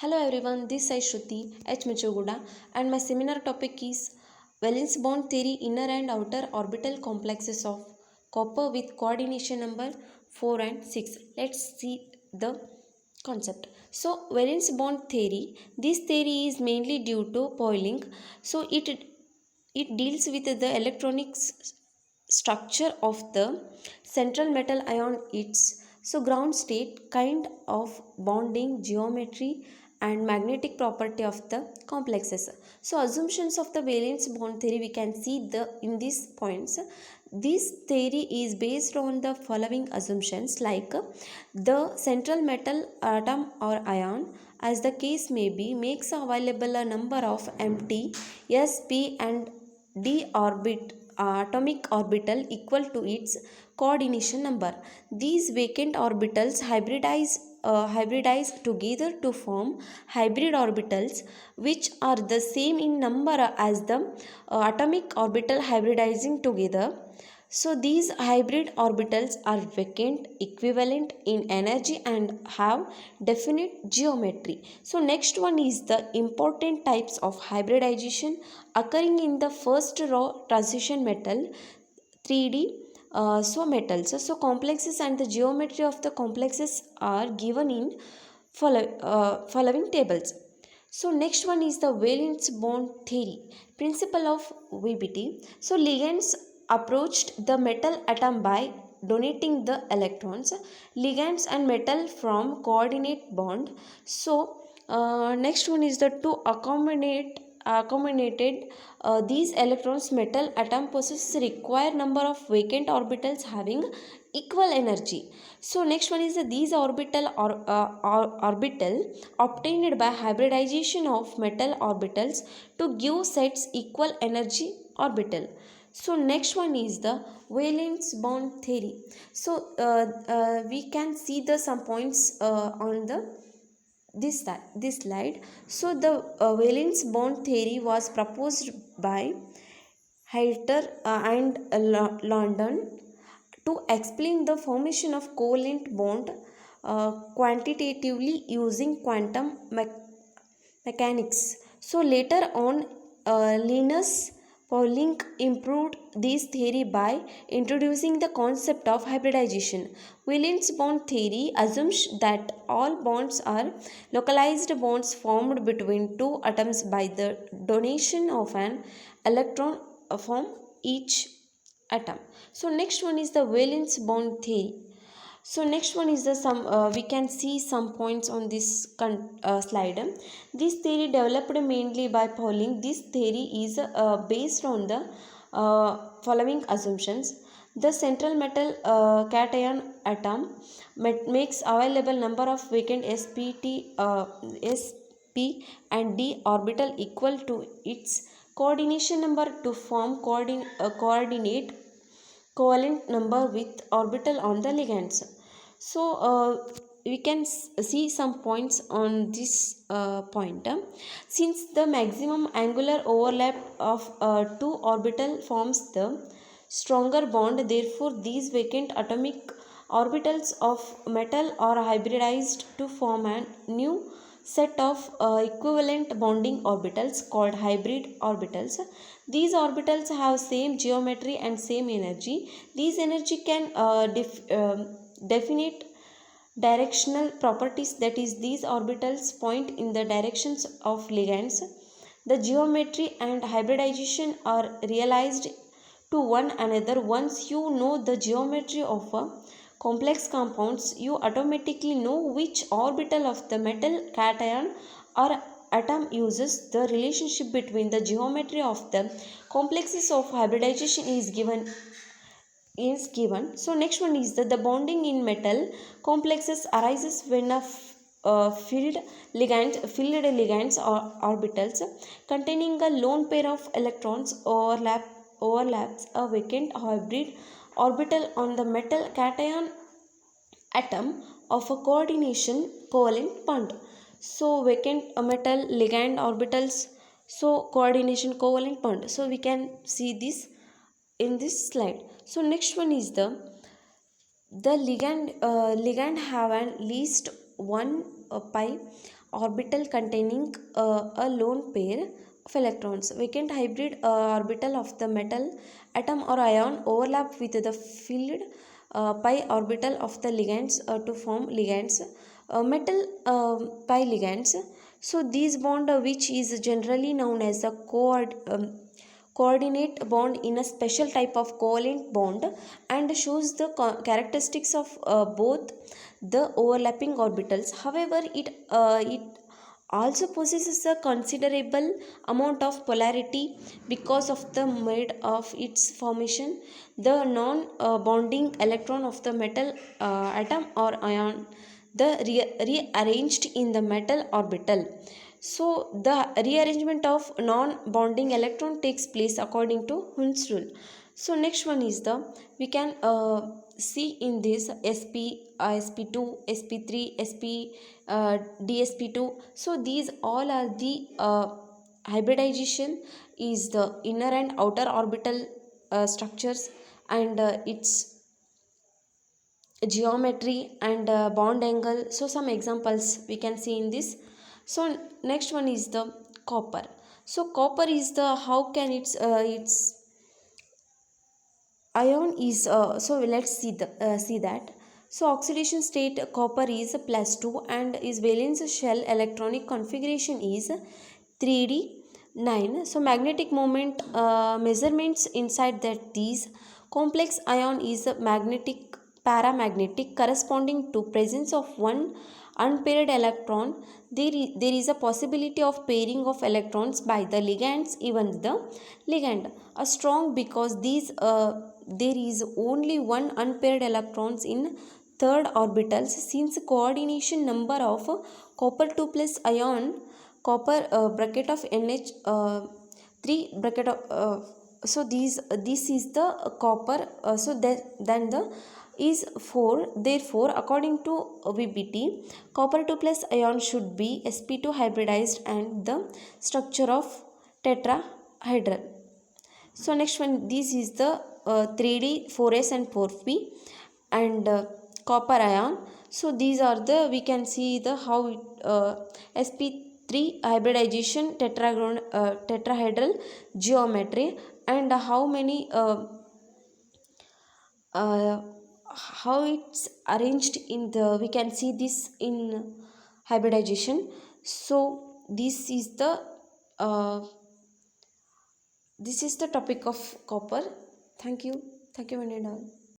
Hello everyone, this is Shruti H. Michoguda and my seminar topic is valence bond theory, inner and outer orbital complexes of copper with coordination number 4 and 6. Let's see the concept. So valence bond theory, this theory is mainly due to Pauling. So it deals with the electronic structure of the central metal ion, its so ground state, kind of bonding geometry and magnetic property of the complexes. So assumptions of the valence bond theory we can see the in these points. This theory is based on the following assumptions, like the central metal atom or ion, as the case may be, makes available a number of empty sp and d atomic orbital equal to its coordination number. These vacant orbitals hybridize together to form hybrid orbitals, which are the same in number as the atomic orbital hybridizing together. So these hybrid orbitals are vacant, equivalent in energy and have definite geometry. So next one is the important types of hybridization occurring in the first row transition metal 3D metals. So complexes and the geometry of the complexes are given in following tables. So next one is the valence bond theory, principle of VBT. So ligands approached the metal atom by donating the electrons. Ligands and metal from coordinate bond. So next one is the to accommodated these electrons metal atom possesses required number of vacant orbitals having equal energy. So next one is that these orbital obtained by hybridization of metal orbitals to give sets equal energy orbital. So next one is the valence bond theory. So we can see the some points on the this slide. So the valence bond theory was proposed by Halter and London to explain the formation of covalent bond quantitatively using quantum mechanics. So later on, Linus Pauling improved this theory by introducing the concept of hybridization. Valence bond theory assumes that all bonds are localized bonds formed between two atoms by the donation of an electron from each atom. So next one is the valence bond theory. So next one is the some we can see some points on this slide. This theory developed mainly by Pauling. This theory is based on the following assumptions. The central metal cation atom makes available number of vacant sp and d orbital equal to its coordination number to form coordinate covalent number with orbital on the ligands. So we can see some points on this point. Since the maximum angular overlap of two orbital forms the stronger bond, therefore these vacant atomic orbitals of metal are hybridized to form a new set of equivalent bonding orbitals called hybrid orbitals. These orbitals have same geometry and same energy. These energy can definite directional properties, that is these orbitals point in the directions of ligands. The geometry and hybridization are realized to one another. Once you know the geometry of a complex compounds, you automatically know which orbital of the metal cation or atom uses. The relationship between the geometry of the complexes of hybridization is given. So next one is that the bonding in metal complexes arises when a filled ligands or orbitals containing a lone pair of electrons overlaps a vacant hybrid orbital on the metal cation atom of a coordination covalent bond. So vacant metal ligand orbitals, so coordination covalent bond. So we can see this in this slide. So next one is the ligand have at least one pi orbital containing a lone pair of electrons. Vacant hybrid orbital of the metal atom or ion overlap with the filled pi orbital of the ligands to form ligands. Metal pi ligands. So these bond which is generally known as the coordinate bond in a special type of covalent bond and shows the characteristics of both the overlapping orbitals. However, it also possesses a considerable amount of polarity because of the mode of its formation. The non bonding electron of the metal atom or ion the rearranged in the metal orbital. So the rearrangement of non-bonding electron takes place according to Hund's rule. So next one is the we can see in this sp2, sp3, dsp2. So these all are the hybridization is the inner and outer orbital structures and its geometry and bond angle. So some examples we can see in this. So next one is the copper. So copper is the how can its ion is so let's see that. So oxidation state copper is plus 2 and is valence shell electronic configuration is 3d 9. So magnetic moment measurements inside that these complex ion is magnetic paramagnetic corresponding to presence of one unpaired electron. There is a possibility of pairing of electrons by the ligands. Even the ligand are strong because these there is only one unpaired electrons in third orbitals. Since coordination number of copper 2 plus ion copper bracket of nh 3 bracket of so this is the copper then the is 4. Therefore according to VBT copper 2 plus ion should be sp2 hybridized and the structure of tetrahedral. So next one this is the 3d 4s and 4p and copper ion. So these are the we can see the how it, sp3 hybridization tetrahedral geometry and how many uh, how it's arranged in the we can see this in hybridization. So this is the uh, this is the topic of copper. Thank you one and all.